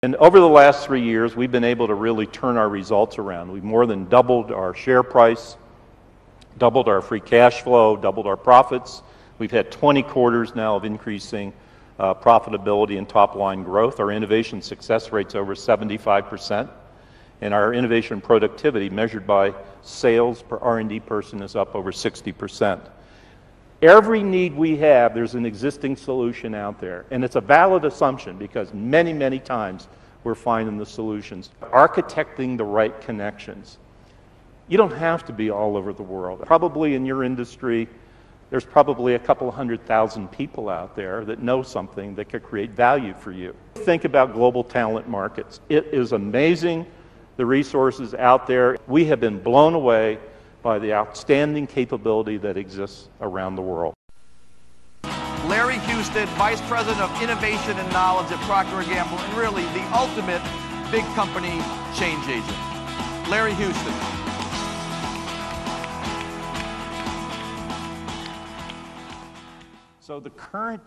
And over the last 3 years, we've been able to really turn our results around. We've more than doubled our share price, doubled our free cash flow, doubled our profits. We've had 20 quarters now of increasing profitability and top-line growth. Our innovation success rate's over 75%, and our innovation productivity, measured by sales per R&D person, is up over 60%. Every need we have, there's an existing solution out there. And it's a valid assumption because many, many times we're finding the solutions. Architecting the right connections. You don't have to be all over the world. Probably in your industry, there's probably a couple 100,000 people out there that know something that could create value for you. Think about global talent markets. It is amazing, the resources out there. We have been blown away by the outstanding capability that exists around the world. Larry Huston, Vice President of Innovation and Knowledge at Procter & Gamble, and really the ultimate big company change agent. Larry Huston. So the current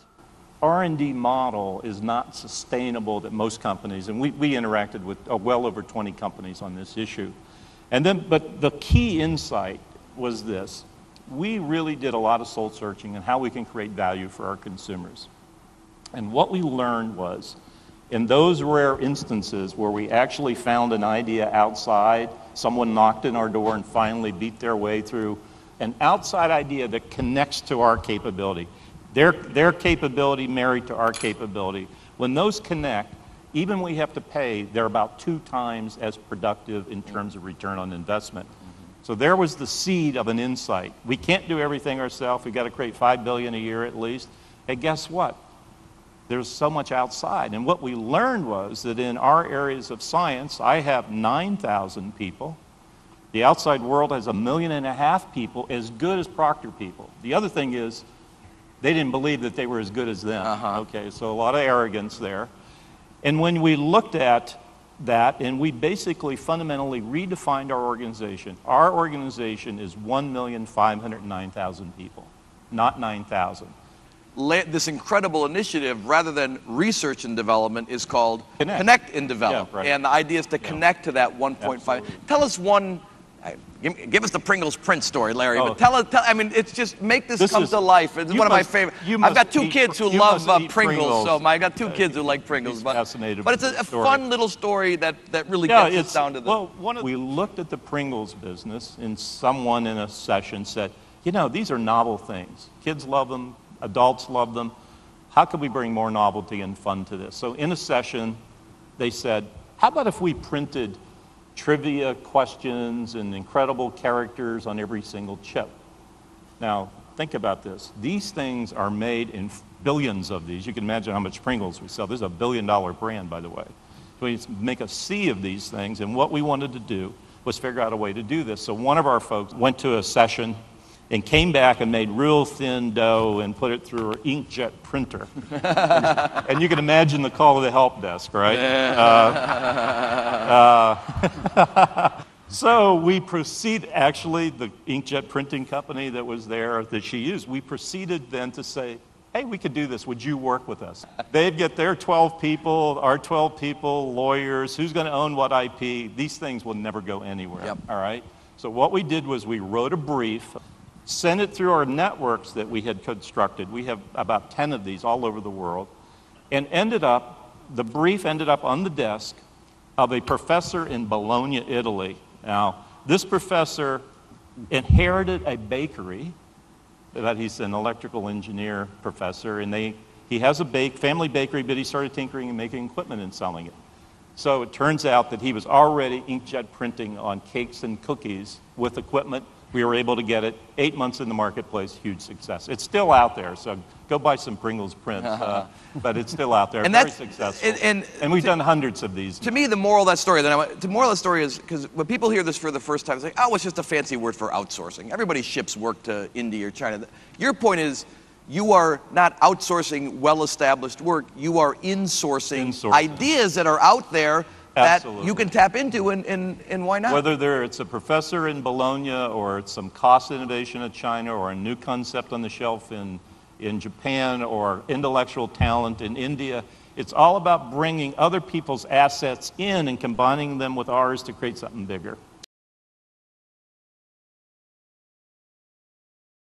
R&D model is not sustainable at most companies, and we interacted with well over 20 companies on this issue. But the key insight was this. We really did a lot of soul searching on how we can create value for our consumers. And what we learned was, in those rare instances where we actually found an idea outside, someone knocked on our door and finally beat their way through an outside idea that connects to our capability. Their capability married to our capability. When those connect, even we have to pay, they're about 2 times as productive in terms of return on investment. So there was the seed of an insight. We can't do everything ourselves. We've got to create $5 billion a year at least. Hey, guess what? There's so much outside. And what we learned was that in our areas of science, I have 9,000 people. The outside world has 1.5 million people as good as Procter people. The other thing is, they didn't believe that they were as good as them. Okay, so a lot of arrogance there. And when we looked at that, and we basically fundamentally redefined our organization is 1,509,000 people, not 9,000. This incredible initiative, rather than research and development, is called Connect and Develop. Yeah, right. And the idea is to connect to that 1.5. Tell us one. Give us the Pringles print story, Larry. Oh. But I mean, it's just make this come to life. It's one of my favorite. I've got 2 kids who love Pringles, so I got 2 kids who like Pringles. But it's a fun little story that really gets us down to the. Well, we looked at the Pringles business, and someone in a session said, you know, these are novel things. Kids love them, adults love them. How can we bring more novelty and fun to this? So in a session, they said, how about if we printed trivia questions and incredible characters on every single chip? Now, think about this. These things are made in billions of these. You can imagine how much Pringles we sell. This is a $1 billion brand, by the way. So we make a sea of these things, and what we wanted to do was figure out a way to do this. So one of our folks went to a session and came back and made real thin dough and put it through an inkjet printer. And you can imagine the call to the help desk, right? So we proceed, actually, the inkjet printing company that was there that she used, we proceeded then to say, hey, we could do this. Would you work with us? They'd get their 12 people, our 12 people, lawyers, who's going to own what IP. These things will never go anywhere, all right? So what we did was we wrote a brief, sent it through our networks that we had constructed. We have about 10 of these all over the world. And the brief ended up on the desk of a professor in Bologna, Italy. Now, this professor inherited a bakery, that he's an electrical engineer professor, and he has a family bakery, but he started tinkering and making equipment and selling it. So it turns out that he was already inkjet printing on cakes and cookies with equipment. We were able to get it 8 months in the marketplace, huge success. It's still out there, so go buy some Pringles prints, but it's still out there, very successful. And we've done hundreds of these. To me, the moral of that story, is, because when people hear this for the first time, they say, oh, it's just a fancy word for outsourcing. Everybody ships work to India or China. Your point is, you are not outsourcing well-established work, you are insourcing ideas that are out there that you can tap into, and why not? Whether it's a professor in Bologna, or it's some cost innovation in China, or a new concept on the shelf in Japan, or intellectual talent in India, It's all about bringing other people's assets in and combining them with ours to create something bigger.